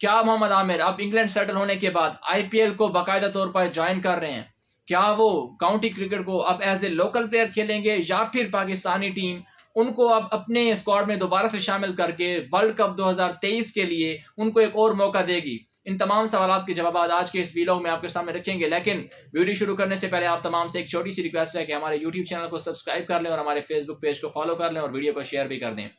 क्या मोहम्मद आमिर अब England settle होने के बाद आईपीएल को बाकायदा तौर पर ज्वाइन कर रहे हैं? क्या वो काउंटी क्रिकेट को अब एज ए लोकल प्लेयर खेलेंगे या फिर पाकिस्तानी टीम उनको अब अपने स्क्वाड में दोबारा से शामिल करके वर्ल्ड कप 2023 के लिए उनको एक और मौका देगी? इन तमाम सवालों के जवाब आज के इस वीडियो में आपके सामने रखेंगे। लेकिन वीडियो शुरू करने से पहले आप तमाम से एक छोटी सी रिक्वेस्ट है कि हमारे यूट्यूब चैनल को सब्सक्राइब कर लें और हमारे फेसबुक पेज को फॉलो कर लें और वीडियो को शेयर भी कर दें।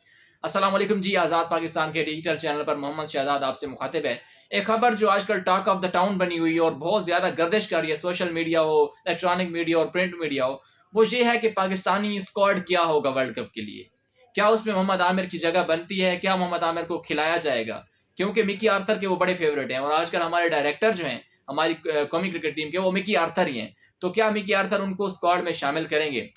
अस्सलाम वालेकुम जी, आज़ाद पाकिस्तान के डिजिटल चैनल पर मोहम्मद शहजाद आपसे मुखातिब है। एक खबर जो आजकल टॉक ऑफ द टाउन बनी हुई है और बहुत ज़्यादा गर्दिश कर रही है, सोशल मीडिया हो, इलेक्ट्रॉनिक मीडिया और प्रिंट मीडिया हो, वो ये है कि पाकिस्तानी स्क्वाड क्या होगा वर्ल्ड कप के लिए? क्या उसमें मोहम्मद आमिर की जगह बनती है? क्या मोहम्मद आमिर को खिलाया जाएगा? क्योंकि मिकी आर्थर के वो बड़े फेवरेट हैं और आजकल हमारे डायरेक्टर जो हैं हमारी कौमी क्रिकेट टीम के, वो मिकी आर्थर ही हैं। तो क्या मिकी आर्थर उनको स्क्वाड में शामिल करेंगे?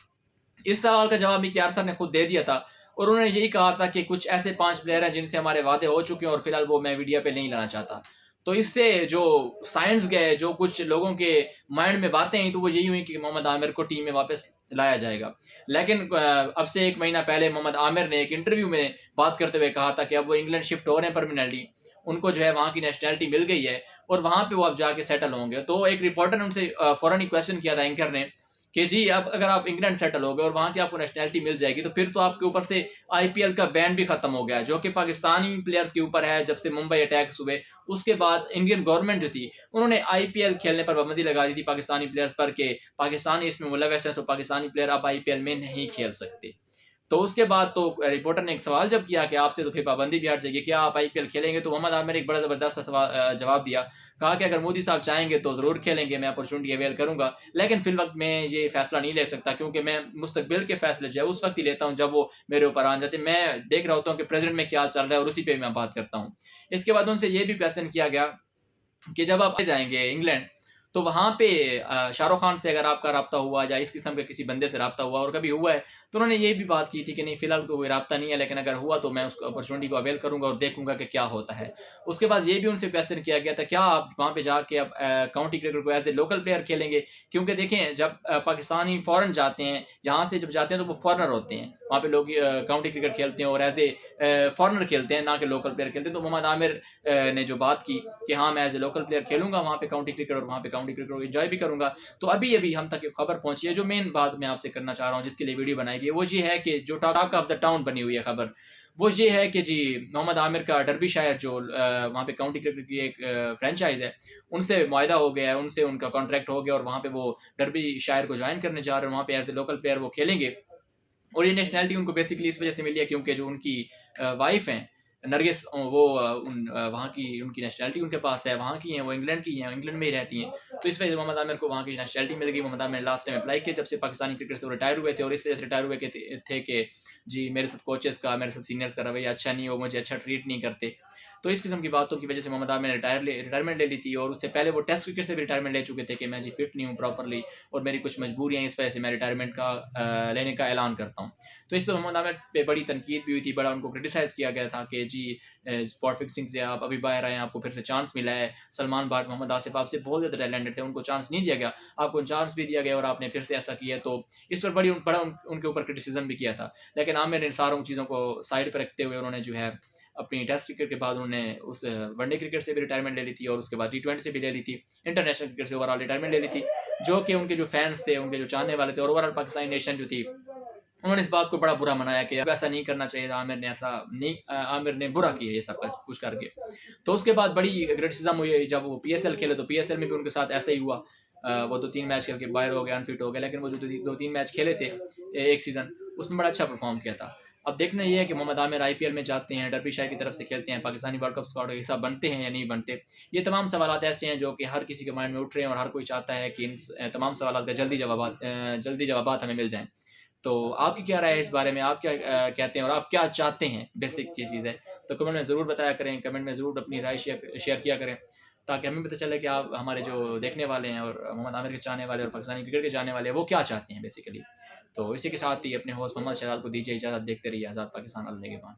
इस सवाल का जवाब मिकी आर्थर ने खुद दे दिया था और उन्होंने यही कहा था कि कुछ ऐसे 5 प्लेयर हैं जिनसे हमारे वादे हो चुके हैं और फिलहाल वो मैं मीडिया पे नहीं लाना चाहता। तो इससे जो साइंस गए, जो कुछ लोगों के माइंड में बातें आई, तो वो यही हुई कि मोहम्मद आमिर को टीम में वापस लाया जाएगा। लेकिन अब से 1 महीना पहले मोहम्मद आमिर ने एक इंटरव्यू में बात करते हुए कहा था कि अब वो इंग्लैंड शिफ्ट हो रहे हैं परमानेंटली, उनको जो है वहाँ की नेशनैलिटी मिल गई है और वहाँ पे वो अब जाके सेटल होंगे। तो एक रिपोर्टर ने उनसे फौरन ही क्वेश्चन किया था, एंकर ने, कि जी अब अगर आप इंग्लैंड सेटल हो गए और वहां की आपको नेशनैलिटी मिल जाएगी तो फिर तो आपके ऊपर से आईपीएल का बैन भी खत्म हो गया, जो कि पाकिस्तानी प्लेयर्स के ऊपर है। जब से मुंबई अटैक्स हुए उसके बाद इंडियन गवर्नमेंट जो थी उन्होंने आईपीएल खेलने पर पाबंदी लगा दी थी पाकिस्तानी प्लेयर्स पर, के पाकिस्तानी इसमें मुलव्वस है, तो पाकिस्तानी प्लेयर अब आईपीएल में नहीं खेल सकते। तो उसके बाद तो रिपोर्टर ने एक सवाल जब किया कि आपसे तो फिर पाबंदी भी हट जाएगी, क्या आप आईपीएल खेलेंगे? तो मोहम्मद आमिर एक बड़ा ज़बरदस्त सवाल जवाब दिया। कहा कि अगर मोदी साहब चाहेंगे तो ज़रूर खेलेंगे, मैं अपॉर्चुनिटी अवेल करूंगा, लेकिन फिल वक्त मैं ये फैसला नहीं ले सकता क्योंकि मैं मुस्तकबिल के फैसले जो है उस वक्त ही लेता हूँ जब वो मेरे ऊपर आ जाते हैं। मैं देख रहा होता हूँ कि प्रेजेंट में क्या चल रहा है और उसी पे मैं बात करता हूँ। इसके बाद उनसे ये भी क्वेश्चन किया गया कि जब आप जाएंगे इंग्लैंड तो वहां पे शाहरुख खान से अगर आपका रब्ता हुआ या इस किस्म के किसी बंदे से रब्ता हुआ और कभी हुआ है, तो उन्होंने ये भी बात की थी कि नहीं फिलहाल तो कोई रब्ता नहीं है, लेकिन अगर हुआ तो मैं उस अपॉर्चुनिटी को अवेल करूंगा और देखूंगा कि क्या होता है। उसके बाद ये भी उनसे क्वेश्चन किया गया था क्या आप वहां पे जाके अब काउंटी क्रिकेट को एज ए लोकल प्लेयर खेलेंगे? क्योंकि देखें जब पाकिस्तानी फॉरन जाते हैं, यहाँ से जब जाते हैं तो वो फॉरनर होते हैं, वहाँ पे लोग काउंटी क्रिकेट खेलते हैं और एज ए फॉरनर खेलते हैं, ना कि लोकल प्लेयर खेलते हैं। तो मोहम्मद आमिर ने जो बात की कि हाँ मैं एज ए लोकल प्लेयर खेलूंगा वहाँ पे काउंटी क्रिकेट और वहाँ पे काउंटी क्रिकेट को एंजॉय भी करूंगा। तो अभी अभी हम तक एक खबर पहुंची है, जो मेन बात मैं आपसे करना चाह रहा हूँ जिसके लिए वीडियो बनाई गई, वो ये है कि जो टॉक ऑफ द टाउन बनी हुई है खबर, वो ये है कि जी मोहम्मद आमिर का डर्बी शायर जो वहाँ पे काउंटी क्रिकेट की एक फ्रेंचाइज है, उनसे मुआहदा हो गया है, उनसे उनका कॉन्ट्रैक्ट हो गया और वहाँ पे वो डर्बी शायर को ज्वाइन करने जा रहे हैं, वहाँ पे एज ए लोकल प्लेयर वो खेलेंगे। और ये नेशनैलिटी उनको बेसिकली इस वजह से मिली है क्योंकि जो उनकी वाइफ हैं नरगिस, वो वहाँ की उनकी नेशनैलिटी उनके पास है, वहाँ की हैं, वो इंग्लैंड की हैं, इंग्लैंड में ही रहती हैं। तो इस वजह से मोहम्मद आमिर को वहाँ की नेशनैलिटी मिल गई। Mohammad Aamir last time apply किया जब से पाकिस्तानी क्रिकेट से वो रिटायर हुए थे और इस वजह से रिटायर हुए थे कि जी मेरे साथ कोचेस का, मेरे साथ सीनियर्स का रवैया अच्छा नहीं, वो मुझे अच्छा ट्रीट नहीं करते। तो इस किस्म की बातों की वजह से मोहम्मद आमिर ने रिटायरमेंट ले ली थी और उससे पहले वो टेस्ट क्रिकेट से भी रिटायरमेंट ले चुके थे कि मैं जी फिट नहीं हूँ प्रॉपरली और मेरी कुछ मजबूरियाँ, इस वजह से मैं रिटायरमेंट का लेने का ऐलान करता हूँ। तो इस पर मोहम्मद आमिर पे बड़ी तनकीद भी हुई थी, बड़ा उनको क्रिटिसाइज़ किया गया था कि जी स्पॉट फिक्सिंग से आप अभी बाहर आए, आपको फिर से चांस मिला है। सलमान बार, मोहम्मद आसिफ आपसे बहुत ज़्यादा टैलेंटेड थे, उनको चांस नहीं दिया गया, आपको चांस भी दिया गया और आपने फिर से ऐसा किया। तो इस पर उनके ऊपर क्रिटिसिज्म भी किया था। लेकिन आमिर ने सारों चीज़ों को साइड पर रखते हुए उन्होंने जो है अपनी टेस्ट क्रिकेट के बाद उन्होंने उस वनडे क्रिकेट से भी रिटायरमेंट ले ली थी और उसके बाद T20 से भी ले ली थी, इंटरनेशनल क्रिकेट से ओवरऑल रिटायरमेंट ले ली थी, जो कि उनके जो फैंस थे, उनके जो चाहने वाले थे और ओवरऑल पाकिस्तानी नेशन जो थी, उन्होंने इस बात को बड़ा बुरा मनाया कि अब ऐसा नहीं करना चाहिए था, आमिर ने ऐसा नहीं, आमिर ने बुरा किया ये सब कुछ करके। तो उसके बाद बड़ी क्रिटिसिज्म हुई जब वो PSL खेले, तो PSL में भी उनके साथ ऐसा ही हुआ। वो 2-3 मैच खेल के बाहर हो गए, अनफिट हो गए, लेकिन वो जो 2-3 मैच खेले थे एक सीज़न, उसमें बड़ा अच्छा परफॉर्म किया था। अब देखना ये है कि मोहम्मद आमिर आईपीएल में जाते हैं, डर्बी शायर की तरफ से खेलते हैं, पाकिस्तानी वर्ल्ड कप स्क्वाड का हिस्सा बनते हैं या नहीं बनते। ये तमाम सवाल ऐसे हैं जो कि हर किसी के माइंड में उठ रहे हैं और हर कोई चाहता है कि इन तमाम सवाल का जल्दी जवाब हमें मिल जाएं। तो आपकी क्या राय है इस बारे में? आप क्या कहते हैं और आप क्या चाहते हैं? बेसिक ये चीज़ है, तो कमेंट में ज़रूर बताया करें, कमेंट में ज़रूर अपनी राय शेयर किया करें, ताकि हमें पता चले कि आप, हमारे जो देखने वाले हैं और मोहम्मद आमिर के चाहने वाले और पाकिस्तानी क्रिकेट के चाहने वाले हैं, वो क्या चाहते हैं बेसिकली। तो इसी के साथ ही अपने होस्ट मोहम्मद शहजाद को दीजिए इजाज़त। देखते रहिए आज़ाद पाकिस्तान। अल्लाह के बाद।